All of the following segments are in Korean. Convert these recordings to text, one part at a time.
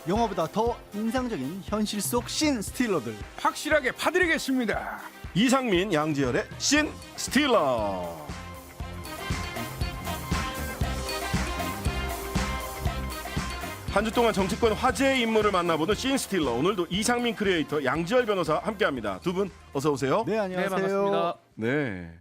영화보다 더 인상적인 현실 속 신 스틸러들. 확실하게 파드리겠습니다. 이상민, 양지열의 신 스틸러. 한 주 동안 정치권 화제의 인물을 만나보는 신 스틸러. 오늘도 이상민 크리에이터, 양지열 변호사 함께합니다. 두 분 어서 오세요. 네, 안녕하세요. 네, 반갑습니다. 네.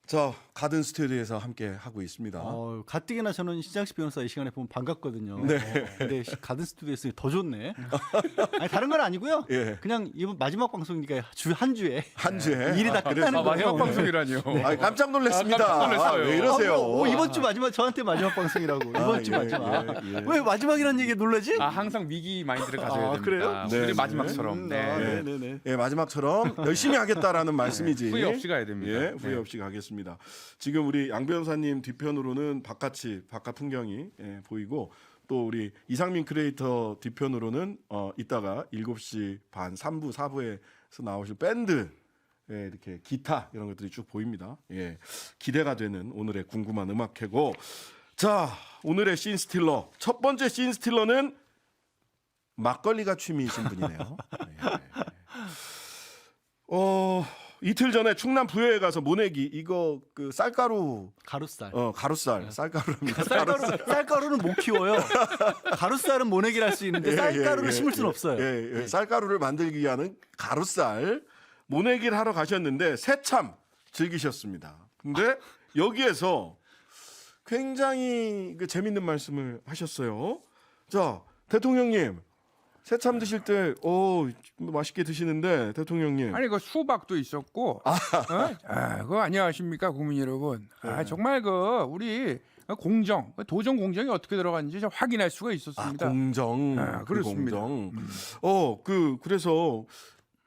자, 가든 스튜디오에서 함께 하고 있습니다. 가뜩이나 저는 신장식 변호사 이 시간에 보면 반갑거든요. 네. 근데 가든 스튜디오에 있으니 더 좋네. 아니, 다른 건 아니고요. 예. 그냥 이번 마지막 방송이니까 한 주에 한 주에 일이 다 끝나는 거예요. 마지막 방송이라뇨. 아, 깜짝 놀랐습니다. 깜짝 놀랐어요. 왜 이러세요? 이번 주 마지막 저한테 마지막 방송이라고. 이번 주 예, 마지막. 예, 예. 왜 마지막이라는 얘기에 놀라지? 항상 위기 마인드를 가져야 됩니다. 그래요? 네, 오늘이 마지막처럼. 네. 네네네. 예, 마지막처럼 열심히 하겠다라는 말씀이지. 후회 없이 가야 됩니다. 예, 후회 네. 없이 가겠습니다. 지금 우리 양 변호사님 뒤편으로는 바깥 풍경이 보이고, 또 우리 이상민 크리에이터 뒤편으로는 이따가 7시 반 3부 4부에서 나오실 밴드, 이렇게 기타 이런 것들이 쭉 보입니다. 예, 기대가 되는 오늘의 궁금한 음악회고. 자, 오늘의 신 스틸러, 첫 번째 신 스틸러는 막걸리가 취미이신 분이네요. 이틀 전에 충남 부여에 가서 모내기, 이거 그 쌀가루, 가루쌀. 가루쌀, 쌀가루입니다. 쌀가루는 못 키워요. 가루쌀은 모내기를 할 수 있는데 쌀가루를 심을 수는 없어요. 예. 쌀가루를 만들기 위한 가루쌀 모내기를 하러 가셨는데 새참 즐기셨습니다. 근데 여기에서 굉장히 재밌는 말씀을 하셨어요. 자, 대통령님, 새참 드실 때 맛있게 드시는데, 대통령님. 아니 그 수박도 있었고, 그거 안녕하십니까 국민 여러분. 정말 우리 공정, 도정 공정이 어떻게 들어갔는지 좀 확인할 수가 있었습니다. 공정. 그렇습니다. 공정. 그래서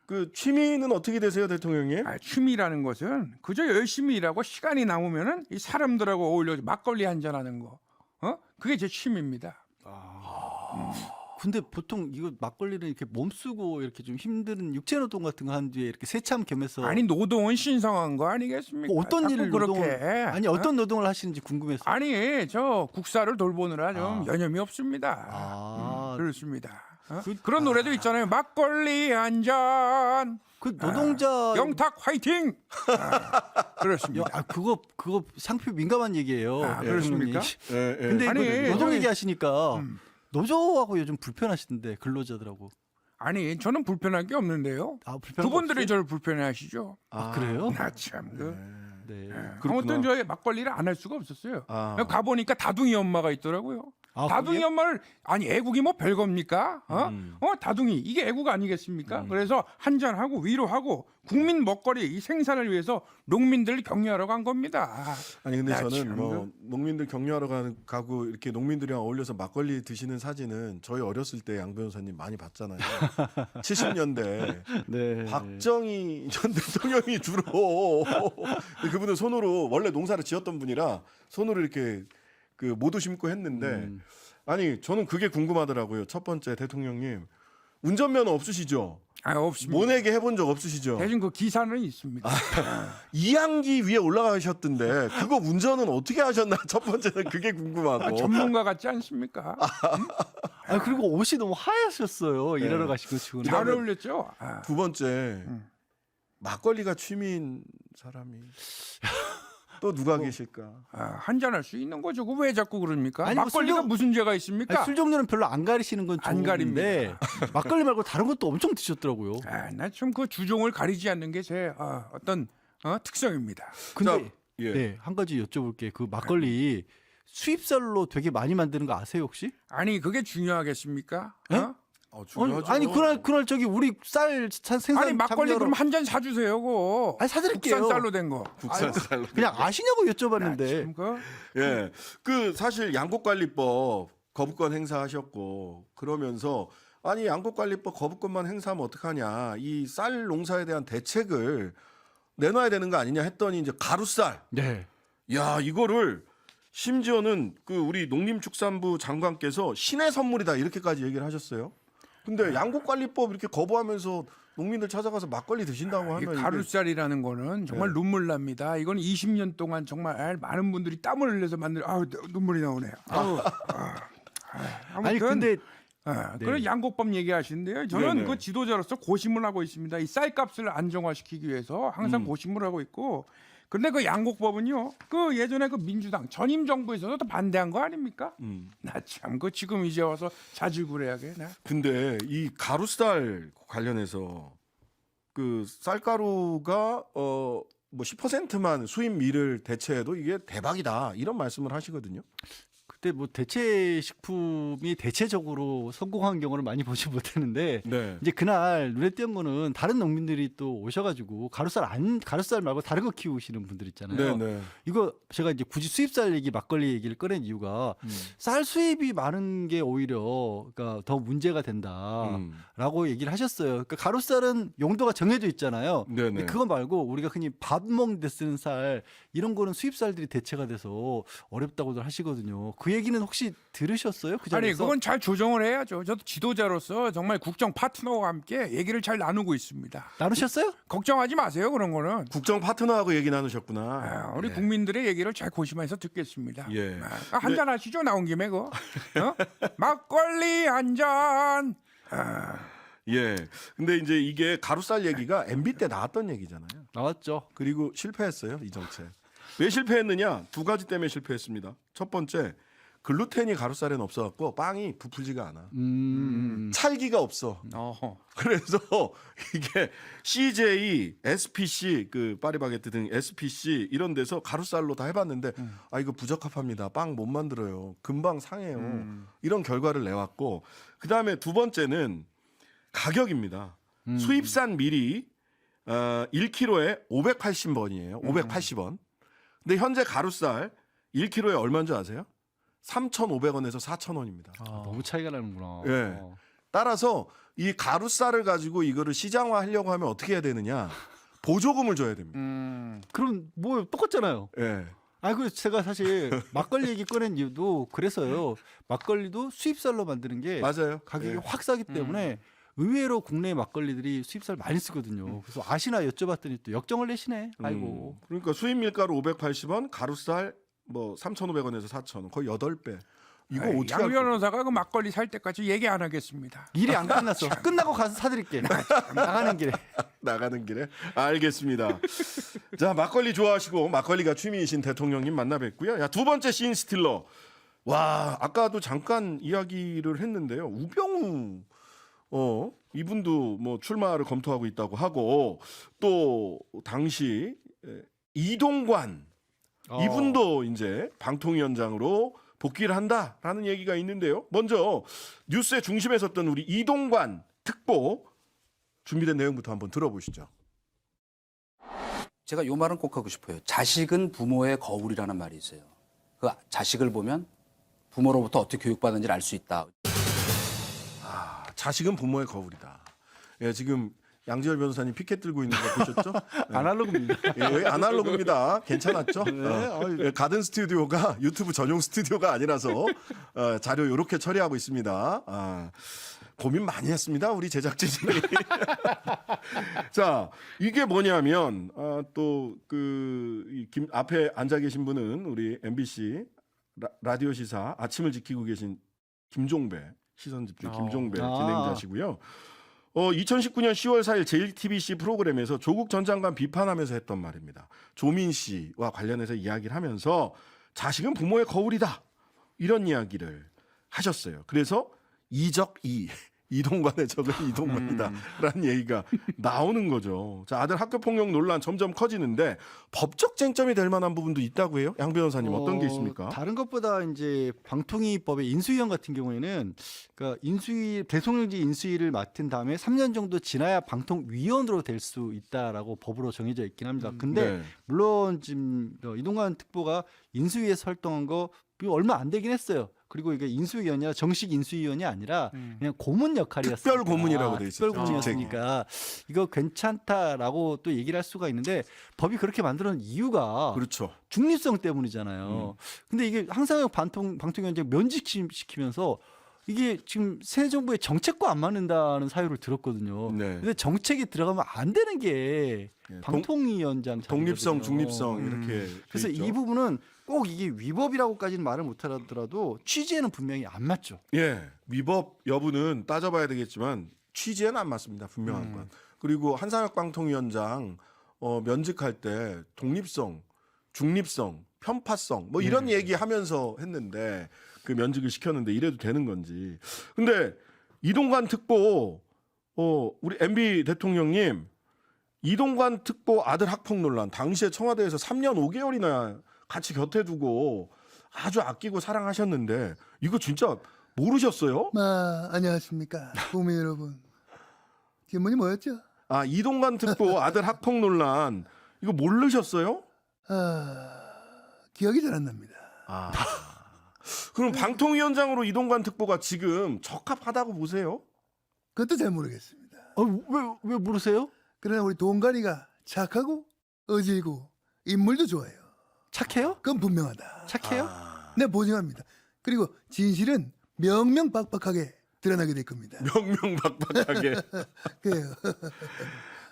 그 취미는 어떻게 되세요, 대통령님? 취미라는 것은 그저 열심히 일하고 시간이 남으면은 이 사람들하고 어울려 막걸리 한잔 하는 거. 그게 제 취미입니다. 근데 보통 이거 막걸리는 이렇게 몸쓰고 이렇게 좀 힘든 육체 노동 같은 거 한 뒤에 이렇게 새참 겸해서 아니 노동은 신성한 거 아니겠습니까? 어떤 자꾸 일을 그렇게 노동을 아니 어떤 노동을 하시는지 궁금해서. 아니 저 국사를 돌보느라 좀 여념이 없습니다. 그렇습니다. 그런 노래도 있잖아요. 막걸리 한 잔. 그 노동자 영탁 화이팅. 그렇습니다. 그거 상표 민감한 얘기예요. 그렇습니까? 근데 아니, 이거 노동 저기- 얘기하시니까 노조하고 요즘 불편하시던데 근로자들하고. 아니 저는 불편한 게 없는데요. 불편한 그분들이 거 저를 불편해하시죠. 그래요? 참. 네. 아무튼 저희 막걸리를 안 할 수가 없었어요. 아. 가보니까 다둥이 엄마가 있더라고요. 다둥이 거기에? 엄마를 아니 애국이 뭐 별겁니까? 다둥이 이게 애국 아니겠습니까? 그래서 한잔 하고 위로하고 국민 먹거리 이 생산을 위해서 농민들을 격려하러 간 겁니다. 아니 근데 야, 저는 참. 농민들 격려하러 가고 이렇게 농민들이랑 어울려서 막걸리 드시는 사진은 저희 어렸을 때 양 변호사님 많이 봤잖아요. 70년대 네. 박정희 전 대통령이 주로 그분은 손으로 원래 농사를 지었던 분이라 손으로 이렇게 모두 심고 했는데 아니 저는 그게 궁금하더라고요. 첫 번째, 대통령님 운전면허 없으시죠? 없습니다. 모내기 해본 적 없으시죠? 대신 그 기사는 있습니다. 이항기 위에 올라가셨던데 그거 운전은 어떻게 하셨나? 첫 번째는 그게 궁금하고. 전문가 같지 않습니까? 그리고 옷이 너무 하얗셨어요. 일하러 가시고 지금. 잘 어울렸죠. 두 번째, 막걸리가 취미인 사람이 또 누가 계실까? 한잔 할 수 있는 거죠. 그거 왜 자꾸 그럽니까? 아니, 뭐 막걸리가 술도- 무슨 죄가 있습니까? 술 종류는 별로 안 가리시는 건 안 좋은데 막걸리 말고 다른 것도 엄청 드셨더라고요. 나 참 그 주종을 가리지 않는 게 제 어떤 특성입니다. 근데 자, 예. 네, 한 가지 여쭤볼게. 그 막걸리 수입쌀로 되게 많이 만드는 거 아세요 혹시? 아니 그게 중요하겠습니까? 네? 중요하죠. 아니 그날 저기 우리 쌀 생산 아니 막걸리 참여로- 그럼 한 잔 사주세요. 그거. 아니, 사드릴게요. 국산 쌀로 된 거. 국산 쌀로. 그냥 아시냐고 여쭤봤는데. 참 그. 예. 사실 양곡관리법 거부권 행사하셨고 그러면서 아니 양곡관리법 거부권만 행사하면 어떡하냐. 이 쌀 농사에 대한 대책을 내놔야 되는 거 아니냐 했더니 이제 가루쌀. 네. 야, 이거를 심지어는 우리 농림축산부 장관께서 신의 선물이다 이렇게까지 얘기를 하셨어요. 근데 양곡관리법 이렇게 거부하면서 농민들 찾아가서 막걸리 드신다고 이 하면 가루쌀이라는 거는 정말 눈물 납니다. 이건 20년 동안 정말 많은 분들이 땀을 흘려서 만든 눈물이 나오네요. 아니 아무튼 근데 네. 그런 양곡법 얘기하시는데요. 저는 네네. 그 지도자로서 고심을 하고 있습니다. 이 쌀값을 안정화시키기 위해서 항상 고심을 하고 있고. 근데 그 양곡법은요. 그 예전에 그 민주당 전임 정부에서도 또 반대한 거 아닙니까? 나 참 그 지금 이제 와서 자질구레하게 나. 근데 이 가루쌀 관련해서 그 쌀가루가 뭐 10%만 수입 밀을 대체해도 이게 대박이다 이런 말씀을 하시거든요. 그때 뭐 대체 식품이 대체적으로 성공한 경우를 많이 보지 못했는데 네. 이제 그날 눈에 띄는 거는 다른 농민들이 또 오셔가지고 가루쌀 말고 다른 거 키우시는 분들 있잖아요. 네, 네. 이거 제가 이제 굳이 수입쌀 얘기, 막걸리 얘기를 꺼낸 이유가 쌀 수입이 많은 게 오히려 그러니까 더 문제가 된다라고 얘기를 하셨어요. 그러니까 가루쌀은 용도가 정해져 있잖아요. 네, 근데 네. 그거 말고 우리가 흔히 밥 먹는 데 쓰는 쌀 이런 거는 수입쌀들이 대체가 돼서 어렵다고들 하시거든요. 그 얘기는 혹시 들으셨어요? 그 자리에서? 아니 그건 잘 조정을 해야죠. 저도 지도자로서 정말 국정 파트너와 함께 얘기를 잘 나누고 있습니다. 나누셨어요? 걱정하지 마세요. 그런 거는. 국정 파트너하고 얘기 나누셨구나. 우리 예. 국민들의 얘기를 잘 고심해서 듣겠습니다. 예. 한잔 하시죠. 나온 김에 그 막걸리 한 잔. 예. 근데 이제 이게 가루쌀 얘기가 MB 때 나왔던 얘기잖아요. 나왔죠. 그리고 실패했어요, 이 정책. 왜 실패했느냐? 두 가지 때문에 실패했습니다. 첫 번째, 글루텐이 가루쌀에는 없어갖고 빵이 부풀지가 않아. 찰기가 없어. 어허. 그래서 이게 CJ, SPC, 그 파리바게뜨 등 SPC 이런 데서 가루쌀로 다 해봤는데 아 이거 부적합합니다. 빵 못 만들어요. 금방 상해요. 이런 결과를 내왔고 그 다음에 두 번째는 가격입니다. 수입산 밀이 1kg에 580원이에요. 580원. 근데 현재 가루쌀 1kg에 얼마인 줄 아세요? 3,500원에서 4,000원입니다. 너무 차이가 나는구나. 예. 따라서 이 가루쌀을 가지고 이거를 시장화하려고 하면 어떻게 해야 되느냐? 보조금을 줘야 됩니다. 그럼 뭐 똑같잖아요. 예. 아, 그 제가 사실 막걸리 얘기 꺼낸 이유도 그래서요. 막걸리도 수입쌀로 만드는 게 맞아요. 가격이 예. 확 싸기 때문에 의외로 국내 막걸리들이 수입쌀 많이 쓰거든요. 그래서 아시나 여쭤봤더니 또 역정을 내시네. 아이고. 그러니까 수입 밀가루 580원, 가루쌀 뭐 3,500원에서 4,000원. 거의 8배. 이거 어떻게 양 할 거야? 변호사가 그 막걸리 살 때까지 얘기 안 하겠습니다. 일이 안 끝났어. 끝나고 가서 사드릴게. 나가는 길에. 나가는 길에 알겠습니다. 자 막걸리 좋아하시고 막걸리가 취미이신 대통령님 만나 뵙고요. 야, 두 번째 신 스틸러. 와 아까도 잠깐 이야기를 했는데요. 우병우 이분도 뭐 출마를 검토하고 있다고 하고 또 당시 이동관 이분도 이제 방통위원장으로 복귀를 한다라는 얘기가 있는데요. 먼저 뉴스의 중심에 섰던 우리 이동관 특보 준비된 내용부터 한번 들어보시죠. 제가 요 말은 꼭 하고 싶어요. 자식은 부모의 거울이라는 말이 있어요. 그 자식을 보면 부모로부터 어떻게 교육받은지를 알 수 있다. 자식은 부모의 거울이다. 예, 지금 양지열 변호사님 피켓 들고 있는 거 보셨죠? 아날로그입니다. 예, 아날로그입니다. 괜찮았죠? 네. 예, 가든 스튜디오가 유튜브 전용 스튜디오가 아니라서 자료 이렇게 처리하고 있습니다. 고민 많이 했습니다. 우리 제작진이. 자, 이게 뭐냐면 또 그 앞에 앉아 계신 분은 우리 MBC 라디오 시사 아침을 지키고 계신 김종배 시선 집중 김종배 진행자시고요. 2019년 10월 4일 JTBC 프로그램에서 조국 전 장관 비판하면서 했던 말입니다. 조민 씨와 관련해서 이야기를 하면서 자식은 부모의 거울이다. 이런 이야기를 하셨어요. 그래서 이적이 이동관의 적은 이동관이다라는 얘기가 나오는 거죠. 자, 아들 학교 폭력 논란 점점 커지는데 법적 쟁점이 될 만한 부분도 있다고 해요. 양 변호사님 어떤 게 있습니까? 다른 것보다 이제 방통위법의 인수위원 같은 경우에는 그러니까 대통령직 인수위를 맡은 다음에 3년 정도 지나야 방통위원으로 될 수 있다라고 법으로 정해져 있긴 합니다. 근데 네. 물론 지금 이동관 특보가 인수위에서 활동한 거 얼마 안 되긴 했어요. 그리고 이게 인수위원이야 정식 인수위원이 아니라 그냥 고문 역할이었어요. 특별 고문이라고 돼 있었죠. 특별 고문이었으니까 이거 괜찮다라고 또 얘기를 할 수가 있는데 법이 그렇게 만들어놓은 이유가 그렇죠. 중립성 때문이잖아요. 근데 이게 항상 방통위원장 면직시키면서 이게 지금 새 정부의 정책과 안 맞는다는 사유를 들었거든요. 네. 근데 정책이 들어가면 안 되는 게 예, 방통위원장 독립성, 자리거든요. 중립성 이렇게 돼 그래서 있죠. 이 부분은 꼭 이게 위법이라고까지는 말을 못하더라도 취지에는 분명히 안 맞죠. 예, 위법 여부는 따져봐야 되겠지만 취지에는 안 맞습니다. 분명한 건. 그리고 한상혁 방통위원장 면직할 때 독립성, 중립성, 편파성 뭐 이런 얘기하면서 했는데 그 면직을 시켰는데 이래도 되는 건지. 근데 이동관 특보 우리 MB 대통령님 이동관 특보 아들 학폭 논란 당시에 청와대에서 3년 5개월이나 같이 곁에 두고 아주 아끼고 사랑하셨는데 이거 진짜 모르셨어요? 안녕하십니까 국민 여러분. 질문이 뭐였죠? 아 이동관 특보 아들 학폭 논란 이거 모르셨어요? 기억이 잘 안 납니다. 아 그럼 방통위원장으로 이동관 특보가 지금 적합하다고 보세요? 그것도 잘 모르겠습니다. 왜 모르세요? 그러나 우리 동가리가 착하고 어질고 인물도 좋아요. 착해요? 그건 분명하다. 착해요? 네, 보증합니다. 그리고 진실은 명명박박하게 드러나게 될 겁니다. 명명박박하게. 그래요.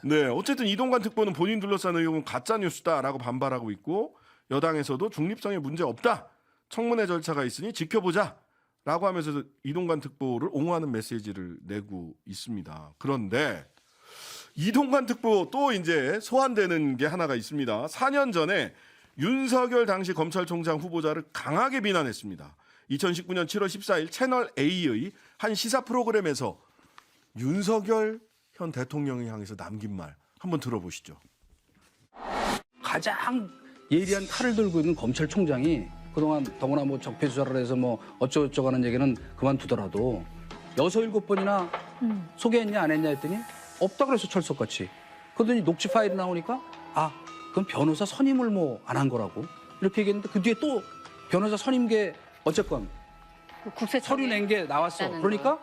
네, 어쨌든 이동관 특보는 본인 둘러싼 의혹은 가짜 뉴스다라고 반발하고 있고 여당에서도 중립성에 문제 없다. 청문회 절차가 있으니 지켜보자라고 하면서 이동관 특보를 옹호하는 메시지를 내고 있습니다. 그런데 이동관 특보 또 이제 소환되는 게 하나가 있습니다. 4년 전에 윤석열 당시 검찰총장 후보자를 강하게 비난했습니다. 2019년 7월 14일 채널 A의 한 시사 프로그램에서 윤석열 현 대통령을 향해서 남긴 말 한번 들어보시죠. 가장 예리한 칼을 들고 있는 검찰총장이 그동안 더구나 뭐 적폐 수사를 해서 뭐 어쩌고저쩌고 하는 얘기는 그만두더라도 6, 7번이나 소개했냐 안 했냐 했더니 없다 그래서 철석같이. 그러더니 녹취 파일이 나오니까 그건 변호사 선임을 뭐 안 한 거라고 이렇게 얘기했는데 그 뒤에 또 변호사 선임계 어쨌건 그 국세 서류 낸 게 나왔어. 그러니까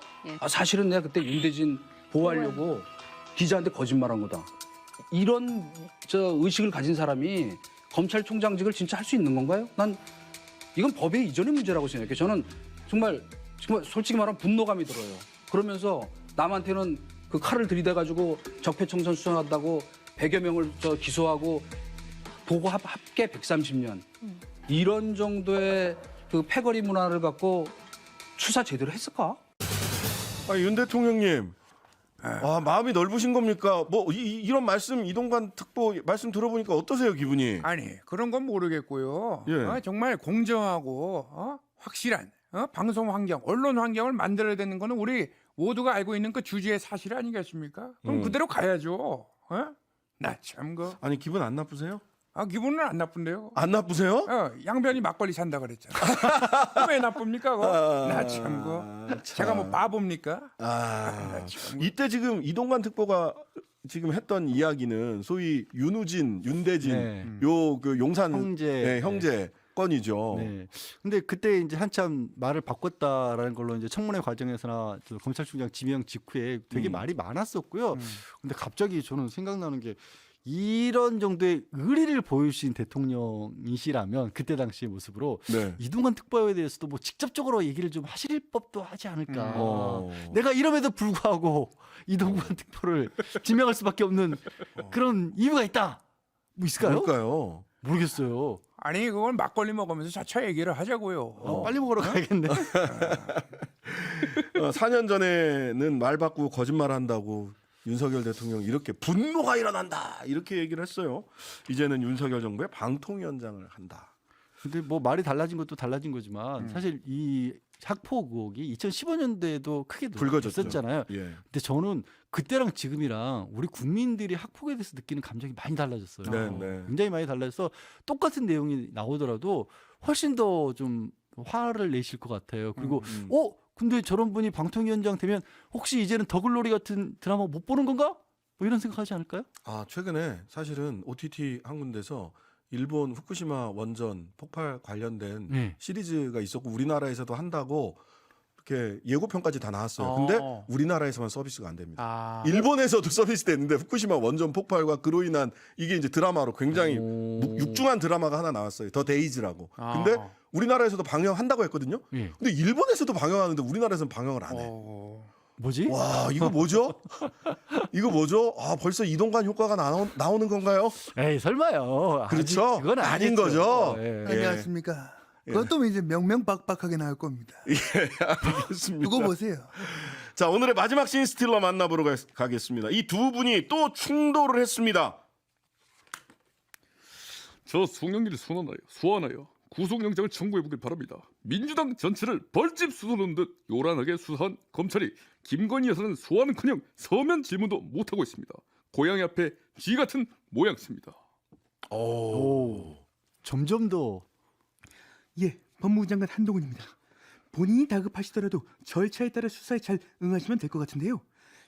사실은 내가 그때 윤대진 보호하려고 기자한테 거짓말한 거다. 이런 의식을 가진 사람이 검찰총장직을 진짜 할 수 있는 건가요? 난 이건 법의 이전의 문제라고 생각해요. 저는 정말 솔직히 말하면 분노감이 들어요. 그러면서 남한테는 그 칼을 들이대가지고 적폐청산 수사한다고 100여 명을 기소하고 보고 합계 130년. 이런 정도의 그 패거리 문화를 갖고 수사 제대로 했을까? 윤 대통령님, 마음이 넓으신 겁니까? 뭐 이런 말씀 이동관 특보 말씀 들어보니까 어떠세요 기분이? 아니 그런 건 모르겠고요. 예. 정말 공정하고 확실한 방송 환경, 언론 환경을 만들어야 되는 거는 우리 모두가 알고 있는 그 주제의 사실 아니겠습니까? 그럼 그대로 가야죠. 나 참 아니 기분 안 나쁘세요? 기분은 안 나쁜데요. 안 나쁘세요? 양변이 막걸리 산다 그랬잖아. 왜 나쁩니까? 나 참 제가 뭐 바보입니까? 이때 지금 이동관 특보가 지금 했던 이야기는 소위 윤우진, 윤대진 네. 그 용산 형제. 형제 건이죠. 네. 근데 그때 이제 한참 말을 바꿨다라는 걸로 이제 청문회 과정에서나 저 검찰총장 지명 직후에 되게 말이 많았었고요. 근데 갑자기 저는 생각나는 게 이런 정도의 의리를 보여주신 대통령이시라면 그때 당시의 모습으로 네. 이동관 특보에 대해서도 뭐 직접적으로 얘기를 좀 하실 법도 하지 않을까. 어. 내가 이럼에도 불구하고 이동관 특보를 지명할 수밖에 없는 그런 이유가 있다. 뭐 있을까요? 뭘까요? 모르겠어요. 아니 그걸 막걸리 먹으면서 차차 얘기를 하자고요. 빨리 먹으러 가야겠네. 4년 전에는 말 바꾸고 거짓말 한다고 윤석열 대통령 이렇게 분노가 일어난다 이렇게 얘기를 했어요. 이제는 윤석열 정부의 방통위원장을 한다. 근데 뭐 말이 달라진 것도 달라진 거지만 사실 이 학폭 의혹이 2015년도에도 크게 불거졌죠. 있었잖아요. 예. 근데 저는 그때랑 지금이랑 우리 국민들이 학폭에 대해서 느끼는 감정이 많이 달라졌어요. 네, 네. 굉장히 많이 달라서 똑같은 내용이 나오더라도 훨씬 더 좀 화를 내실 것 같아요. 그리고 근데 저런 분이 방통위원장 되면 혹시 이제는 더글로리 같은 드라마 못 보는 건가? 뭐 이런 생각하지 않을까요? 최근에 사실은 OTT 한 군데서 일본 후쿠시마 원전 폭발 관련된 네. 시리즈가 있었고 우리나라에서도 한다고 이렇게 예고편까지 다 나왔어요. 근데 우리나라에서만 서비스가 안 됩니다. 아. 일본에서도 서비스 됐는데 후쿠시마 원전 폭발과 그로 인한 이게 이제 드라마로 굉장히 육중한 드라마가 하나 나왔어요. 더 데이즈라고. 근데 우리나라에서도 방영한다고 했거든요. 예. 근데 일본에서도 방영하는데 우리나라에서는 방영을 안 해. 뭐지? 와, 이거 뭐죠? 이거 뭐죠? 아, 벌써 이동관 효과가 나오는 건가요? 에이 설마요. 그렇죠? 아직 그건 아닌 아니겠죠. 거죠? 예. 안녕하십니까. 그것도 이제 명명박박하게 나올 겁니다. 알겠습니다. 두고 보세요. 자, 오늘의 마지막 씬스틸러 만나보러 가겠습니다. 이 두 분이 또 충돌을 했습니다. 저 송영길을 소환하여 구속영장을 청구해보길 바랍니다. 민주당 전체를 벌집 수사하는 듯 요란하게 수사한 검찰이 김건희 여사는 소환은커녕 서면 질문도 못하고 있습니다. 고양이 앞에 쥐 같은 모양새입니다. 오. 점점 더 예, 법무부 장관 한동훈입니다. 본인이 다급하시더라도 절차에 따라 수사에 잘 응하시면 될 것 같은데요.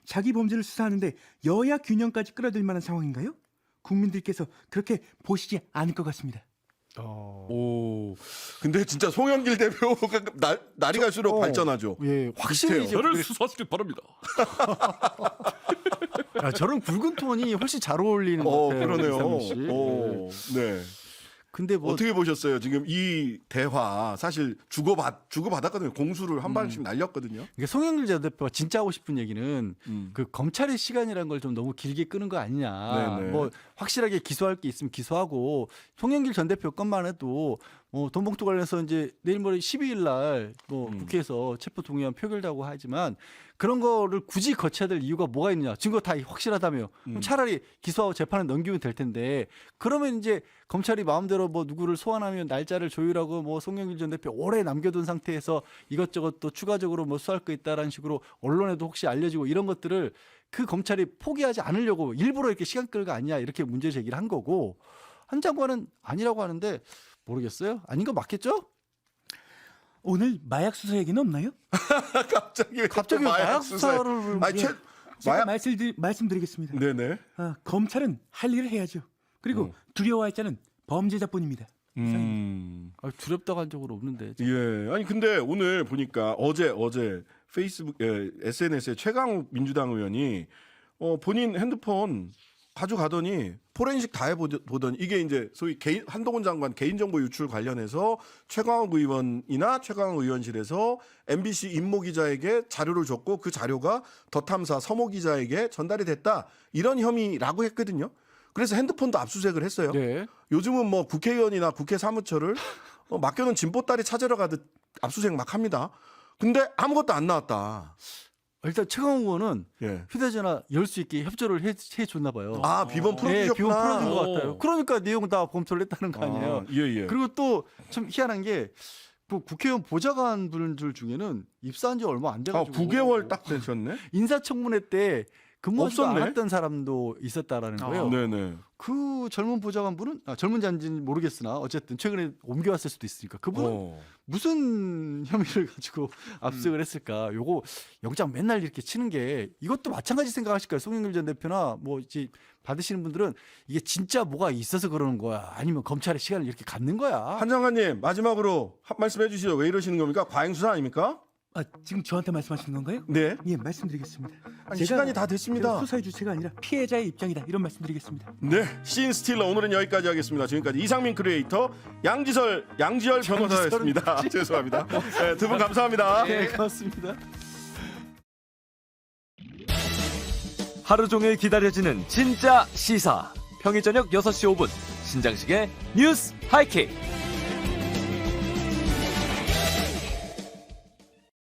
자기 범죄를 수사하는데 여야 균형까지 끌어들일 만한 상황인가요? 국민들께서 그렇게 보시지 않을 것 같습니다. 오. 근데 진짜 송영길 대표가 날이 갈수록 발전하죠. 예, 확실히 이제 저를 수사하시길 바랍니다. 야, 저런 굵은 톤이 훨씬 잘 어울리는 것 같아요. 그러네요. 이상민 씨. 오, 네. 근데 뭐 어떻게 보셨어요? 지금 이 대화 사실 주고받았거든요. 공수를 한 발씩 날렸거든요. 이게 송영길 전 대표가 진짜 하고 싶은 얘기는 그 검찰의 시간이라는 걸 좀 너무 길게 끄는 거 아니냐. 네네. 뭐 확실하게 기소할 게 있으면 기소하고 송영길 전 대표 것만 해도 돈봉투 관련해서 이제 내일 모레 12일 날 국회에서 체포 동의안 표결되고 하지만 그런 거를 굳이 거쳐야 될 이유가 뭐가 있느냐. 증거 다 확실하다며. 그럼 차라리 기소하고 재판을 넘기면 될 텐데 그러면 이제 검찰이 마음대로 뭐 누구를 소환하면 날짜를 조율하고 뭐 송영길 전 대표 오래 남겨둔 상태에서 이것저것 또 추가적으로 뭐 수할 거 있다라는 식으로 언론에도 혹시 알려지고 이런 것들을 그 검찰이 포기하지 않으려고 일부러 이렇게 시간 끌 거 아니냐 이렇게 문제 제기를 한 거고 한 장관은 아니라고 하는데 모르겠어요. 아닌 거 맞겠죠? 오늘 마약 수사 얘기는 없나요? 갑자기 마약 수사를 아니, 제가 마약 말씀드리겠습니다. 네네. 검찰은 할 일을 해야죠. 그리고 두려워할 자는 범죄자뿐입니다. 두렵다고 한 적은 없는데. 예. 아니 근데 오늘 보니까 어제 페이스북 SNS에 최강욱 민주당 의원이 본인 핸드폰 가져가더니 포렌식 다 해보더니 이게 이제 소위 한동훈 장관 개인정보 유출 관련해서 최강욱 의원이나 최강욱 의원실에서 MBC 임모 기자에게 자료를 줬고 그 자료가 더 탐사 서모 기자에게 전달이 됐다 이런 혐의라고 했거든요. 그래서 핸드폰도 압수수색을 했어요. 네. 요즘은 뭐 국회의원이나 국회 사무처를 맡겨놓은 진보딸이 찾으러 가듯 압수수색 막 합니다. 근데 아무것도 안 나왔다. 일단 최강욱 의원은 예. 휴대전화 열 수 있게 협조를 해줬나 봐요. 아 비번 네, 풀어주셨구나. 비번 풀어준 것 같아요. 그러니까 내용 다 검토를 했다는 거 아니에요. 예. 그리고 또 참 희한한 게 그 국회의원 보좌관 분들 중에는 입사한 지 얼마 안 돼가지고 9개월 딱 되셨네. 인사청문회 때 근무하지도 없었네. 않았던 사람도 있었다라는 거예요. 네네. 그 젊은 보좌관 분은 젊은지 아닌지는 모르겠으나 어쨌든 최근에 옮겨왔을 수도 있으니까 그분은 무슨 혐의를 가지고 압수수색을 했을까? 요거 영장 맨날 이렇게 치는 게 이것도 마찬가지 생각하실 거예요. 송영길 전 대표나 뭐 이제 받으시는 분들은 이게 진짜 뭐가 있어서 그러는 거야? 아니면 검찰의 시간을 이렇게 갖는 거야? 한 장관님 마지막으로 한 말씀 해주시죠. 왜 이러시는 겁니까? 과잉수사 아닙니까? 지금 저한테 말씀하시는 건가요? 네. 예, 말씀드리겠습니다. 아니, 시간이 다 됐습니다. 제가 수사의 주체가 아니라 피해자의 입장이다. 이런 말씀드리겠습니다. 네. 씬스틸러 오늘은 여기까지 하겠습니다. 지금까지 이상민 크리에이터 양지열 변호사였습니다. 죄송합니다. 네, 두 분 감사합니다. 네, 고맙습니다. 하루 종일 기다려지는 진짜 시사. 평일 저녁 6시 5분 신장식의 뉴스 하이킥.